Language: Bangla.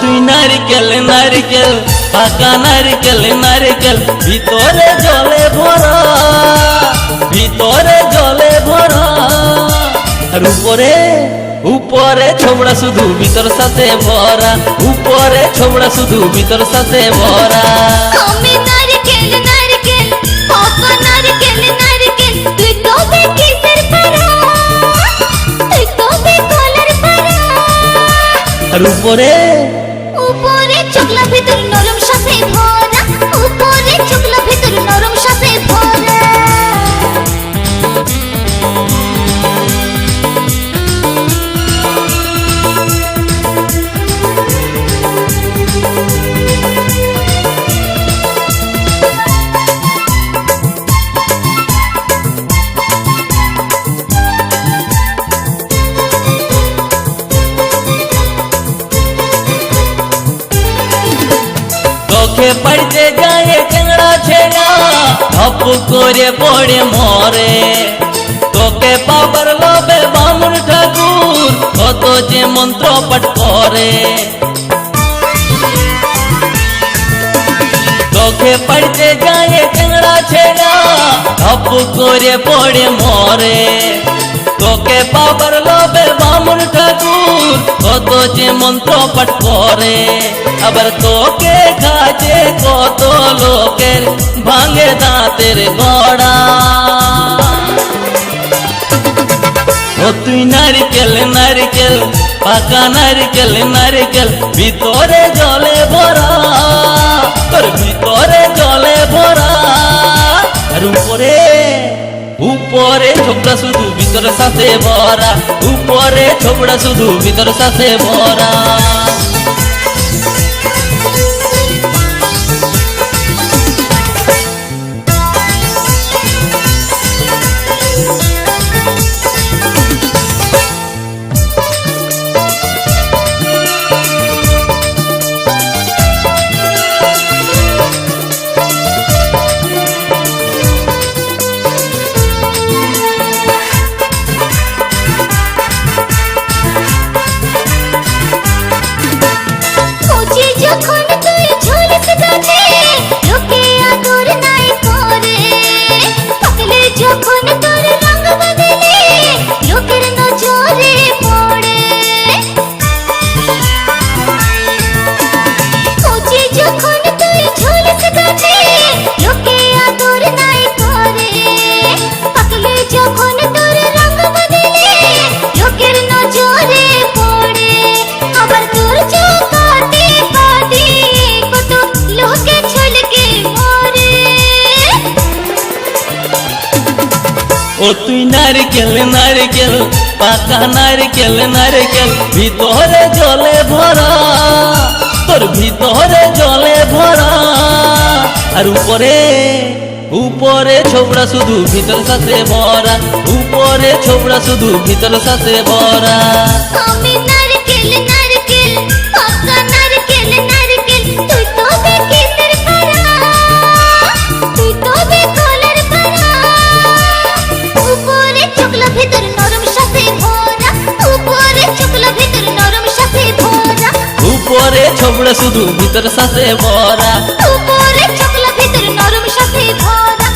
তুই নারকেল নারকেল পাকা নারকেল নারকেল ভিতরে জলে ভরা, ভিতরে জলে ভরা। আর উপরে উপরে ছোবড়া শুধু ভিতর সাথে ভরা, উপরে ছোবড়া শুধু ভিতর সাথে ভরা। আমি নারকেল নারকেল পাকা নারকেল নারকেল তুই তবে কিসের পারা, তুই তবে কলার পারা। আর উপরে উপরে চোখলা ভিতর নরম সাথে ভরা, উপরে চোখলা ভিতর নরম সাথে ভরা। চোখে পড়তে যায় টেংরা ছেড়া ধপ করে পড়ে মরে। তোকে পাবার লোভে বামুন ঠাকুর কত যে মন্ত্র পাঠ করে। চোখে পড়তে যায় টেংরা ছেড়া ধপ করে পড়ে মরে। তোকে পাবার লোভে বামুন ঠাকুর কত যে মন্ত্র পাঠ করে। আবার তোকে কাজে কত লোকের ভাঙে দাঁতের গড়া। ও তুই নারকেল নারকেল পাকা নারকেল নারকেল ভিতরে জলে ভরা, তোর ভিতরে জলে ভরা। আর উপরে উপরে ছোবড়া শুধু ভিতর সাথে ভরা, উপরে ছোবড়া শুধু ভিতর সাথে ভরা। যখন তুই ঝুলস গাছে লোকে আদর নাই করে, পাকলে যখন তোর রঙ বদলে লোকের নজরে পড়ে। খুঁজি যখন তুই ঝুলস গাছে লোকে আদর নাই করে, পাকলে যখন তোর রঙ বদলে লোকের নজরে পড়ে। আবার তোর চোখাতে কত লোকে ছলকে মরে। ও তুই নারকেল নারকেল পাকা নারকেল নারকেল ভিতরে জলে ভরা, তোর ভিতরে জলে ভরা। আর উপরে উপরে ছোবড়া শুধু ভিতর সাথে ভরা, উপরে ছোবড়া শুধু ভিতর সাথে ভরা। আমি নারকেল নারকেল পাকা নারকেল নারকেল তুই তবে কিসের পারা, তুই তবে কলার পারা। উপরে চোখলা ভিতর নরম সাথে ভরা, উপরে চোখলা ভিতর নরম সাথে ভরা। উপরে ছোবড়া শুধু ভিতর সাথে ভরা, উপরে চোখলা ভিতর নরম সাথে ভরা।